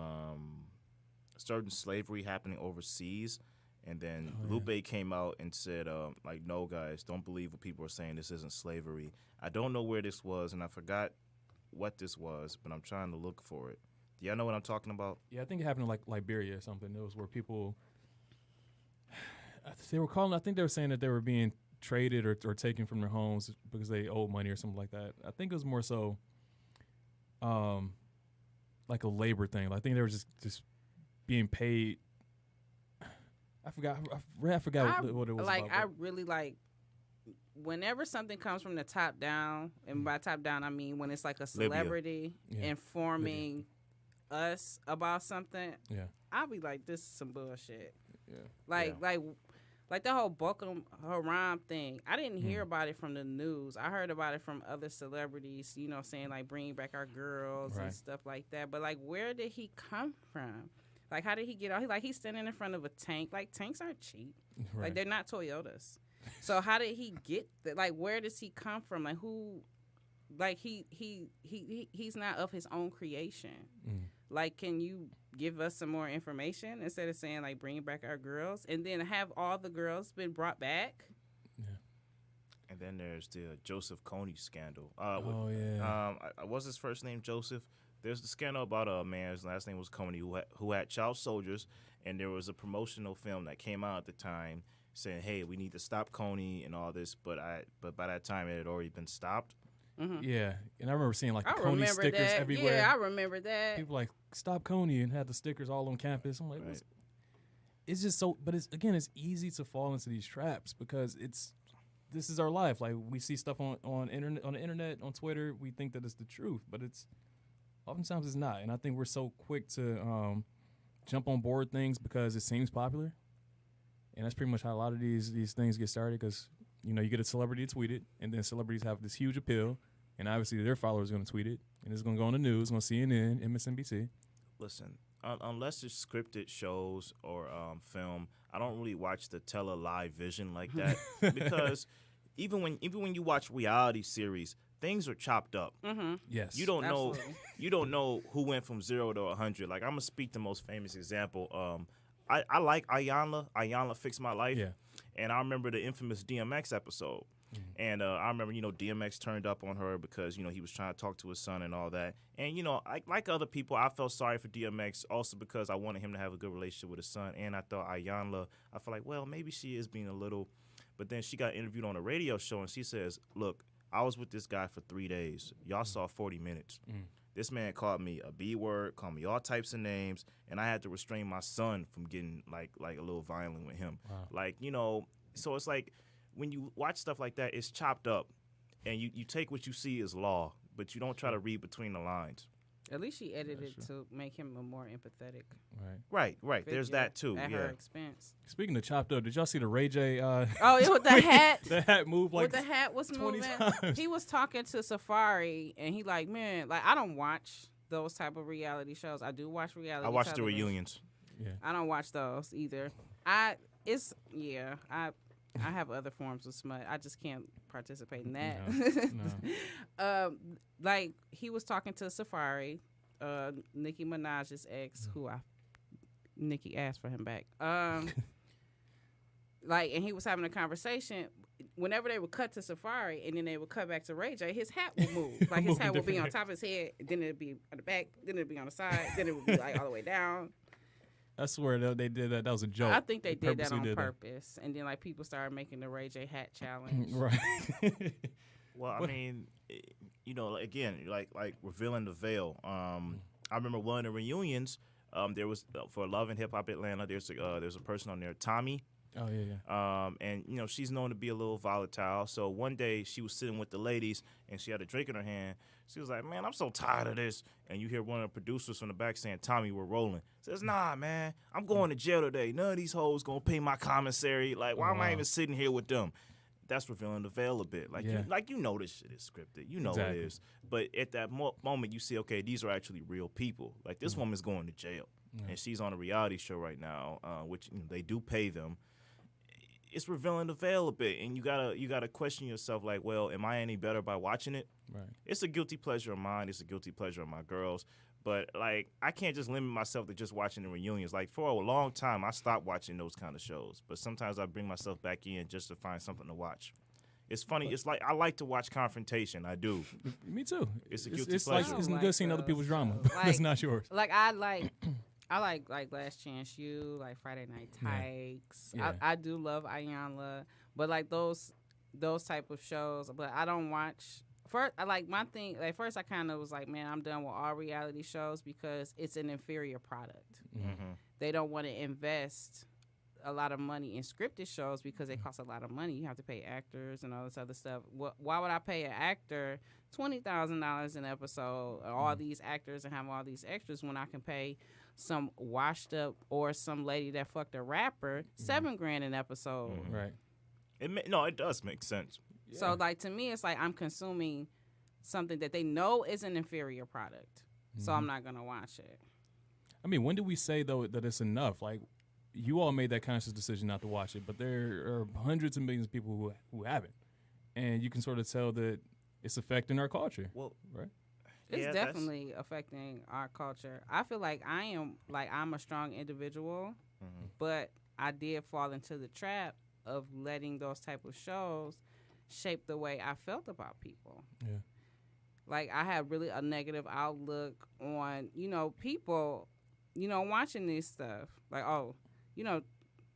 certain slavery happening overseas, and then Lupe came out and said, no, guys, don't believe what people are saying. This isn't slavery. I don't know where this was, and I forgot what this was, but I'm trying to look for it. Do y'all know what I'm talking about? Yeah, I think it happened in, like, Liberia or something. It was where people, I think they were saying that they were being traded or taken from their homes because they owed money or something like that. I think it was more so, like a labor thing. I think they were just being paid. I forgot what it was like. about. I really like whenever something comes from the top down, and by top down I mean when it's like a celebrity informing us about something. Yeah, I'll be like, this is some bullshit. Yeah. Like the whole Boko Haram thing. I didn't hear about it from the news. I heard about it from other celebrities, you know, saying like bring back our girls and stuff like that. But like, where did he come from? Like, how did he get out? He's standing in front of a tank. Like, tanks aren't cheap. Right. Like, they're not Toyotas. So how did he get that? Like, where does he come from? Like, who? Like, he's not of his own creation. Like, can you give us some more information instead of saying like bring back our girls, and then have all the girls been brought back? And then there's the Joseph Kony scandal. Was his first name Joseph? There's the scandal about a man, his last name was Kony, who had child soldiers, and there was a promotional film that came out at the time saying, hey, we need to stop Kony and all this, but by that time it had already been stopped. Mm-hmm. Yeah, and I remember seeing like the Kony stickers everywhere. Yeah, I remember that. People like, stop Kony, and had the stickers all on campus. I'm like, it's just so, but it's easy to fall into these traps because this is our life. Like, we see stuff on the internet, on Twitter, we think that it's the truth, but oftentimes it's not. And I think we're so quick to jump on board things because it seems popular. And that's pretty much how a lot of these things get started because, you know, you get a celebrity to tweet it, and then celebrities have this huge appeal, and obviously their followers are going to tweet it, and it's going to go on the news, on CNN, MSNBC. Listen, unless it's scripted shows or film, I don't really watch the tele live vision like that because even when you watch reality series, things are chopped up. Mm-hmm. Yes, you don't know who went from 0 to 100. Like, I'm gonna speak the most famous example. I like Ayanla Fix My Life. Yeah. And I remember the infamous DMX episode. Mm-hmm. And I remember, you know, DMX turned up on her because, you know, he was trying to talk to his son and all that. And, you know, like other people, I felt sorry for DMX also because I wanted him to have a good relationship with his son. And I thought Ayanla, I felt like, well, maybe she is being a little. But then she got interviewed on a radio show and she says, look, I was with this guy for 3 days. Y'all saw 40 minutes. This man called me a B word, called me all types of names, and I had to restrain my son from getting like a little violent with him. Wow. Like, you know, so it's like when you watch stuff like that, it's chopped up, and you take what you see as law, but you don't try to read between the lines. At least she edited to make him a more empathetic. Right. There's that too. At her expense. Speaking of chopped up, did y'all see the Ray J? It with the hat. The hat moved like with the hat was 20 moving. times. He was talking to Safari, and he like, man, like I don't watch those type of reality shows. I do watch reality. I watch television. the reunions. Yeah. I don't watch those either. I have other forms of smut. I just can't participate in that. No. Like, he was talking to Safari, Nicki Minaj's ex, who Nicki asked for him back. Like, and he was having a conversation. Whenever they would cut to Safari and then they would cut back to Ray J, his hat would move. Like, his hat would be on top of his head, then it'd be on the back, then it'd be on the side, then it would be like all the way down. I swear they did that. That was a joke. I think they did that on purpose. And then, like, people started making the Ray J hat challenge. Right. Well, I mean, you know, again, like revealing the veil. I remember one of the reunions. There was for Love and Hip Hop Atlanta. There's a person on there, Tommy. Oh yeah. And you know, she's known to be a little volatile. So one day she was sitting with the ladies and she had a drink in her hand. She was like, "Man, I'm so tired of this." And you hear one of the producers from the back saying, "Tommy, we're rolling." Says, "Nah, man, I'm going to jail today. None of these hoes gonna pay my commissary. Like, why am I even sitting here with them?" That's revealing the veil a bit. Like, you know this shit is scripted. You know it is. But at that moment, you see, okay, these are actually real people. Like, this woman's going to jail, and she's on a reality show right now, which they do pay them. It's revealing the veil a bit, and you gotta question yourself, like, well, am I any better by watching it? Right. It's a guilty pleasure of mine. It's a guilty pleasure of my girls. But, like, I can't just limit myself to just watching the reunions. Like, for a long time, I stopped watching those kind of shows. But sometimes I bring myself back in just to find something to watch. It's funny. It's like I like to watch confrontation. I do. Me too. It's a guilty pleasure. Like, it's good seeing other people's drama. Like, it's not yours. Like, I like Last Chance U, like Friday Night Tykes. Yeah. I do love Ayanla, but like those type of shows. But I don't watch first, I like my thing. Like first, I kind of was like, man, I'm done with all reality shows because it's an inferior product. Mm-hmm. They don't want to invest a lot of money in scripted shows because they cost a lot of money. You have to pay actors and all this other stuff. Why would I pay an actor $20,000 an episode, all these actors, and have all these extras when I can pay some washed up or some lady that fucked a rapper $7,000 an episode? Right. It does make sense. Yeah. So like to me, it's like I'm consuming something that they know is an inferior product. So I'm not gonna watch it. I mean, when do we say though that it's enough? Like, you all made that conscious decision not to watch it, but there are hundreds of millions of people who haven't, and you can sort of tell that it's affecting our culture. Well, right? It's Yeah, definitely affecting our culture. I feel like I'm a strong individual, but I did fall into the trap of letting those type of shows shape the way I felt about people. Yeah. Like I had really a negative outlook on, people, watching this stuff. Like, oh,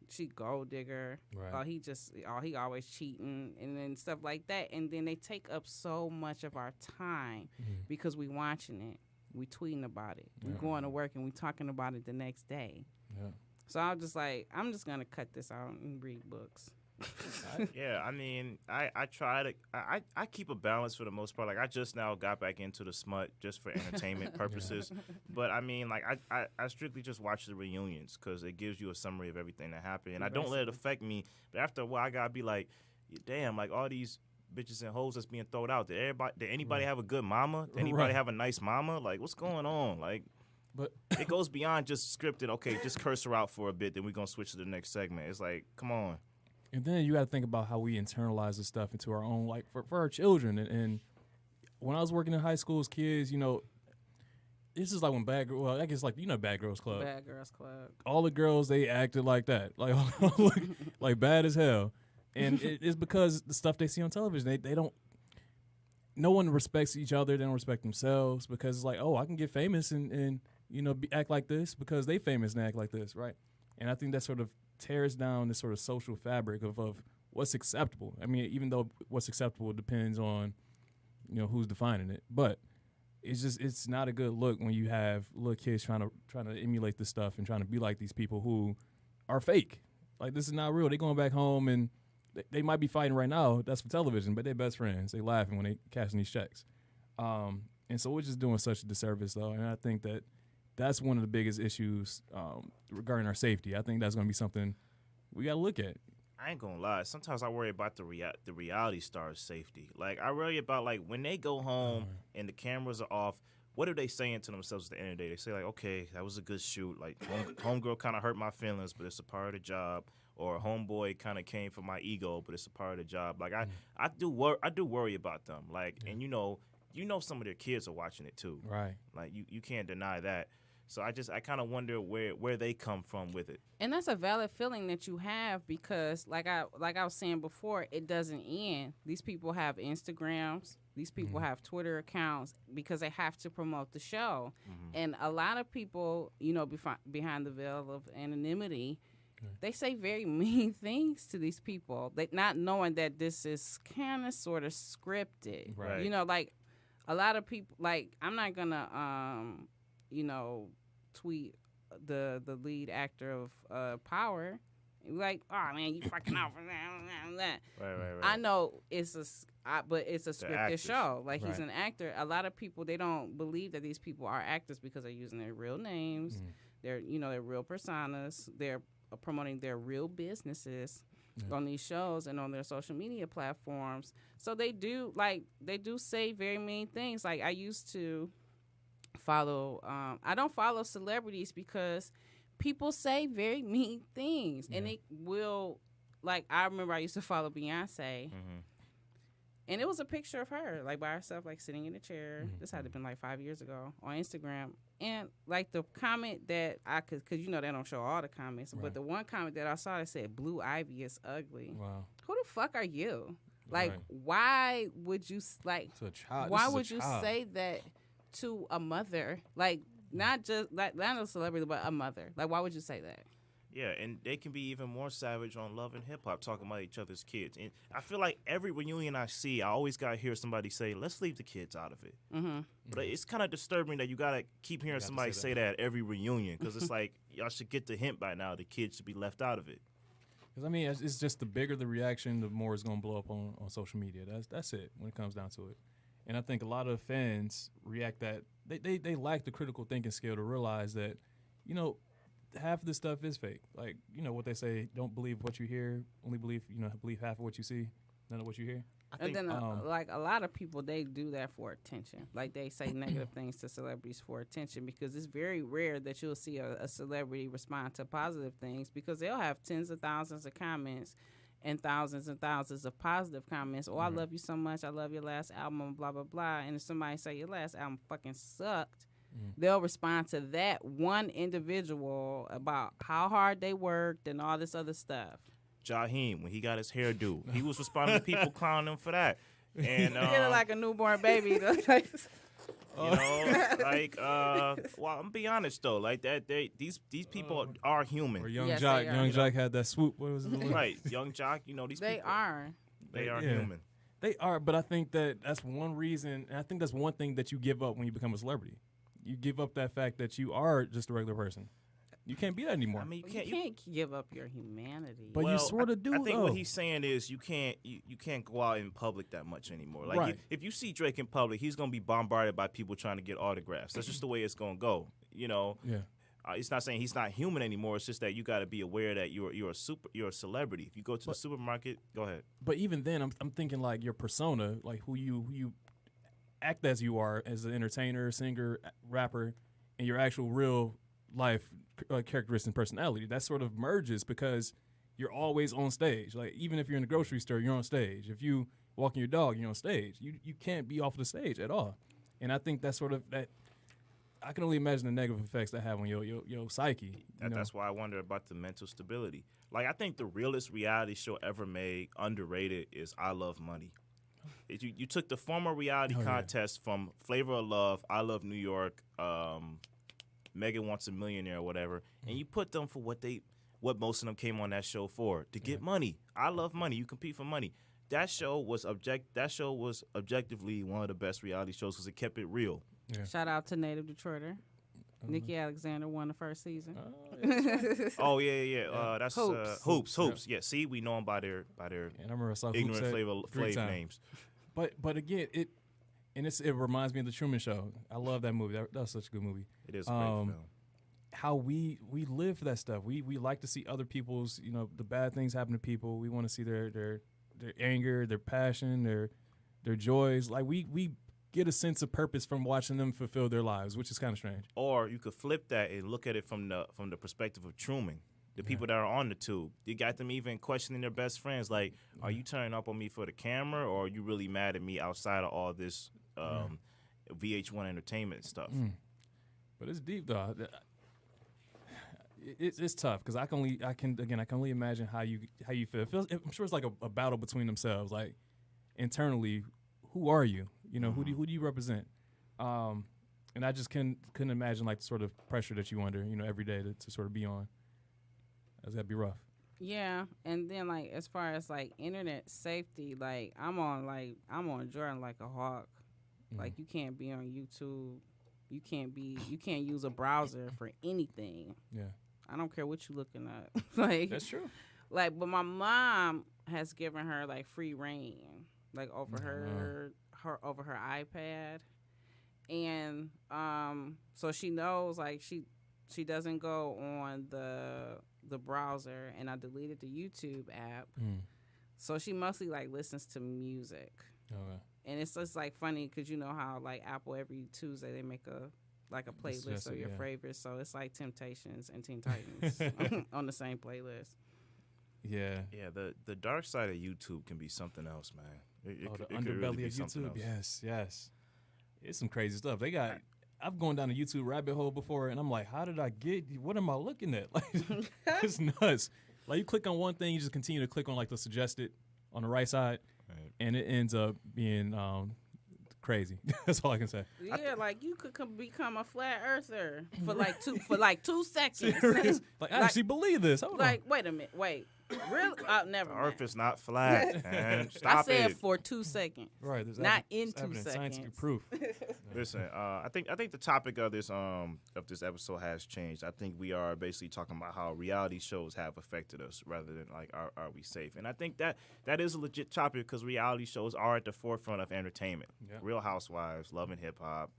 she gold digger. Right. He always cheating and then stuff like that. And then they take up so much of our time because we watching it. We tweeting about it. We going to work and we talking about it the next day. Yeah. So I'm just going to cut this out and read books. I mean, I try to, I keep a balance for the most part. Like, I just now got back into the smut just for entertainment purposes. But, I mean, like, I strictly just watch the reunions because it gives you a summary of everything that happened. And I don't let it affect me. But after a while, I got to be like, damn, like, all these bitches and hoes that's being thrown out. Did anybody have a good mama? Did anybody have a nice mama? Like, what's going on? Like, But it goes beyond just scripted. Okay, just curse her out for a bit, then we're going to switch to the next segment. It's like, come on. And then you got to think about how we internalize this stuff into our own, like for our children. And when I was working in high school as kids, this is like when Bad Girls Club. Bad Girls Club. All the girls, they acted like that, like bad as hell. And it's because the stuff they see on television, they don't. No one respects each other. They don't respect themselves because it's like, oh, I can get famous and act like this because they famous and act like this, right? And I think that sort of tears down this sort of social fabric of what's acceptable. I mean, even though what's acceptable depends on, who's defining it. But it's not a good look when you have little kids trying to emulate this stuff and trying to be like these people who are fake. Like, this is not real. They going back home and they might be fighting right now. That's for television, but they're best friends. They laughing when they cashing these checks. And so we're just doing such a disservice, though. And I think that's one of the biggest issues regarding our safety. I think that's going to be something we got to look at. I ain't gonna lie. Sometimes I worry about the reality stars' safety. Like, I worry about, like, when they go home and the cameras are off, what are they saying to themselves at the end of the day? They say, like, okay, that was a good shoot. Like, homegirl kind of hurt my feelings, but it's a part of the job. Or homeboy kind of came for my ego, but it's a part of the job. Like, I do worry about them. Like, and you know some of their kids are watching it too. Right. Like, you can't deny that. So I kind of wonder where they come from with it. And that's a valid feeling that you have because, like I was saying before, it doesn't end. These people have Instagrams. These people have Twitter accounts because they have to promote the show. And a lot of people, behind the veil of anonymity, they say very mean things to these people. They not knowing that this is kind of sort of scripted. Right. Like a lot of people. Like, I'm not gonna tweet the lead actor of Power, like, oh man, you fucking out for that. Right. I know it's but it's a scripted actors. show. Like, he's Right. an actor. A lot of people, they don't believe that these people are actors because they're using their real names. They're their real personas. They're promoting their real businesses on these shows and on their social media platforms. So they do say very mean things. Like, I used to follow I don't follow celebrities because people say very mean things and it will, like, I remember I used to follow Beyonce and it was a picture of her like by herself, like sitting in a chair. This had to have been like 5 years ago on Instagram, and like the comment that I could, because they don't show all the comments, but the one comment that I saw that said Blue Ivy is ugly. Wow. Who the fuck are you? Like, Right. why would you It's a child. why would you say that to a mother? Like, not just not a celebrity, but a mother. Like, why would you say that? Yeah, and they can be even more savage on Love and Hip Hop, talking about each other's kids. And I feel like every reunion I see, I always got to hear somebody say, let's leave the kids out of it. Mm-hmm. But it's kind of disturbing that you got to keep hearing somebody say that at every reunion, because it's like, y'all should get the hint by now. The kids should be left out of it. Because, I mean, it's just the bigger the reaction, the more it's going to blow up on social media. That's it when it comes down to it. And I think a lot of fans react that they lack the critical thinking skill to realize that, you know, half of this stuff is fake. Like, you know what they say, don't believe what you hear, only believe half of what you see, none of what you hear. And then, like, a lot of people, they do that for attention. Like, they say negative things to celebrities for attention, because it's very rare that you'll see a celebrity respond to positive things, because they'll have tens of thousands of comments and thousands of positive comments. Oh, I love you so much. I love your last album, blah, blah, blah. And if somebody say your last album fucking sucked, they'll respond to that one individual about how hard they worked and all this other stuff. Jaheim, when he got his hairdo, he was responding to people clowning him for that. And He look like a newborn baby. well, I'm be honest though, like that, these people are human. Or Young Yes, Jock, they are. Young Jock had that swoop. What was it? Right, Young Jock, these They people are. they are Yeah. human. They are, but I think that's one reason, and I think that's one thing that you give up when you become a celebrity. You give up that fact that you are just a regular person. You can't be that anymore. I mean, You can't give up your humanity. But you sort of do. I think though. what he's saying is you can't go out in public that much anymore. Like Right. if you see Drake in public, he's gonna be bombarded by people trying to get autographs. That's just the way it's gonna go. Yeah. It's not saying he's not human anymore. It's just that you got to be aware that you're a celebrity. If you go to the supermarket, go ahead. But even then, I'm thinking like your persona, like who you act as you are as an entertainer, singer, rapper, and your actual real life characteristics and personality. That sort of merges because you're always on stage. Like even if you're in the grocery store, you're on stage. If you walking your dog, you're on stage. You can't be off the stage at all. And I think that's sort of that. I can only imagine the negative effects that have on your psyche. That's why I wonder about the mental stability. Like I think the realest reality show ever made, underrated, is I Love Money. You took the former reality contest from Flavor of Love, I Love New York, Megan Wants a Millionaire or whatever, and you put them for what most of them came on that show for, to get money. I Love Money. You compete for money. That show was objectively one of the best reality shows because it kept it real. Yeah. Shout out to Native Detroiter. Nikki Alexander won the first season. Oh yeah. That's Hoops. Hoops. Yeah. See, we know them by their And I remember I saw ignorant Hoops at flavor Time. names. But again, it reminds me of the Truman Show. I love that movie. That was such a good movie. It is a great film. How we live for that stuff. We like to see other people's, the bad things happen to people. We want to see their anger, their passion, their joys. Like we get a sense of purpose from watching them fulfill their lives, which is kind of strange. Or you could flip that and look at it from the perspective of Truman. The people that are on the tube, you got them even questioning their best friends. Like, are you turning up on me for the camera, or are you really mad at me outside of all this VH1 entertainment stuff? But it's deep though. It's tough because I can only imagine how you feel. I'm sure it's like a battle between themselves. Like internally, who are you? Who do you represent? And I just couldn't imagine like the sort of pressure that you under, every day to sort of be on. That's gotta be rough. Yeah, and then like as far as like internet safety, like I'm on Jordan like a hawk. Like you can't be on YouTube. You can't use a browser for anything. Yeah. I don't care what you're looking at. Like That's true. Like, but my mom has given her like free reign, like over her iPad, and so she knows like she doesn't go on the browser, and I deleted the YouTube app, so she mostly like listens to music. Okay. And it's just like funny because you know how like Apple every Tuesday they make a playlist of your favorites. So it's like Temptations and Teen Titans on the same playlist. Yeah. Yeah, the dark side of YouTube can be something else, man. The could underbelly really be of something YouTube. else. Yes. It's some crazy stuff. I've gone down a YouTube rabbit hole before, and I'm like, how did I get? What am I looking at? Like, it's nuts. Like you click on one thing, you just continue to click on like the suggested on the right side, and it ends up being crazy. That's all I can say. Yeah, like you could become a flat earther for like 2 seconds. Like, I actually believe this. Hold Like, wait a minute, wait. Really? Never The mind. Earth is not flat, man. I Stop said it. for 2 seconds. Right. There's Not there's in 2 evidence, seconds. scientific proof. Listen, I think the topic of this episode has changed. I think we are basically talking about how reality shows have affected us rather than like are we safe? And I think that is a legit topic because reality shows are at the forefront of entertainment. Yeah. Real Housewives, Love and Hip Hop,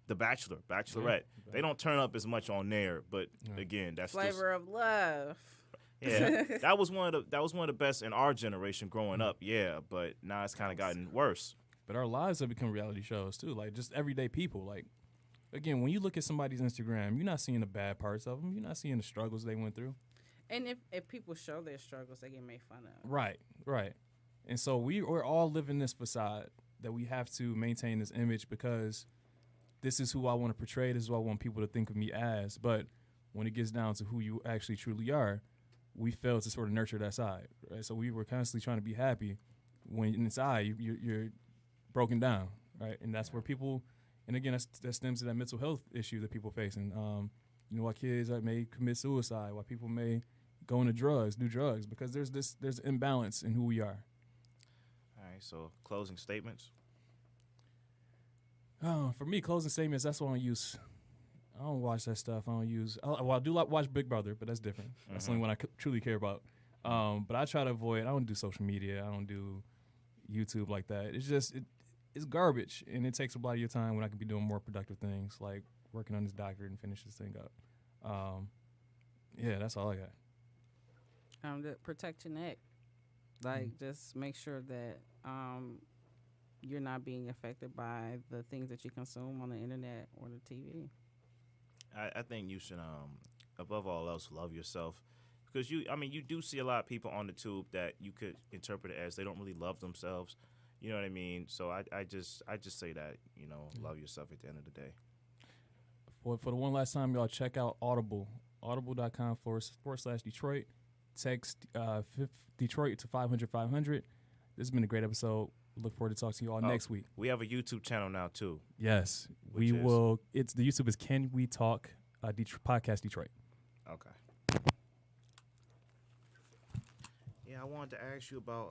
The Bachelor, Bachelorette. Yeah. They don't turn up as much on there, but again, that's just, Flavor of Love. yeah, that was one of the best in our generation growing up. Yeah, but now it's kind of gotten worse. But our lives have become reality shows too, like just everyday people. Like, again, when you look at somebody's Instagram, you're not seeing the bad parts of them. You're not seeing the struggles they went through. And if people show their struggles, they get made fun of. Right. And so we're all living this facade that we have to maintain this image because this is who I want to portray. This is who I want people to think of me as. But when it gets down to who you actually truly are, we fail to sort of nurture that side. Right. So we were constantly trying to be happy when inside you're broken down. Right. And that's where people, and again, that stems to that mental health issue that people facing. Why kids may commit suicide, why people may go into drugs, do drugs, because there's imbalance in who we are. All right, so closing statements. For me, closing statements, that's what I don't use. I don't watch that stuff. I do like watch Big Brother, but that's different. That's the only one I truly care about. But I try to avoid. I don't do social media. I don't do YouTube like that. It's just it's garbage, and it takes a lot of your time when I could be doing more productive things like working on this doctorate and finish this thing up. Yeah, that's all I got. To protect your neck. Like, just make sure that you're not being affected by the things that you consume on the internet or the TV. I think you should, above all else, love yourself. Because you do see a lot of people on the tube that you could interpret it as they don't really love themselves. You know what I mean? So I just say that, love yourself at the end of the day. For the one last time, y'all check out Audible, audible.com/Detroit. Text Detroit to 500-500. This has been a great episode. Look forward to talking to you all next week. We have a YouTube channel now too. Yes, we will. The YouTube is Can We Talk Podcast Detroit. Okay. Yeah, I wanted to ask you about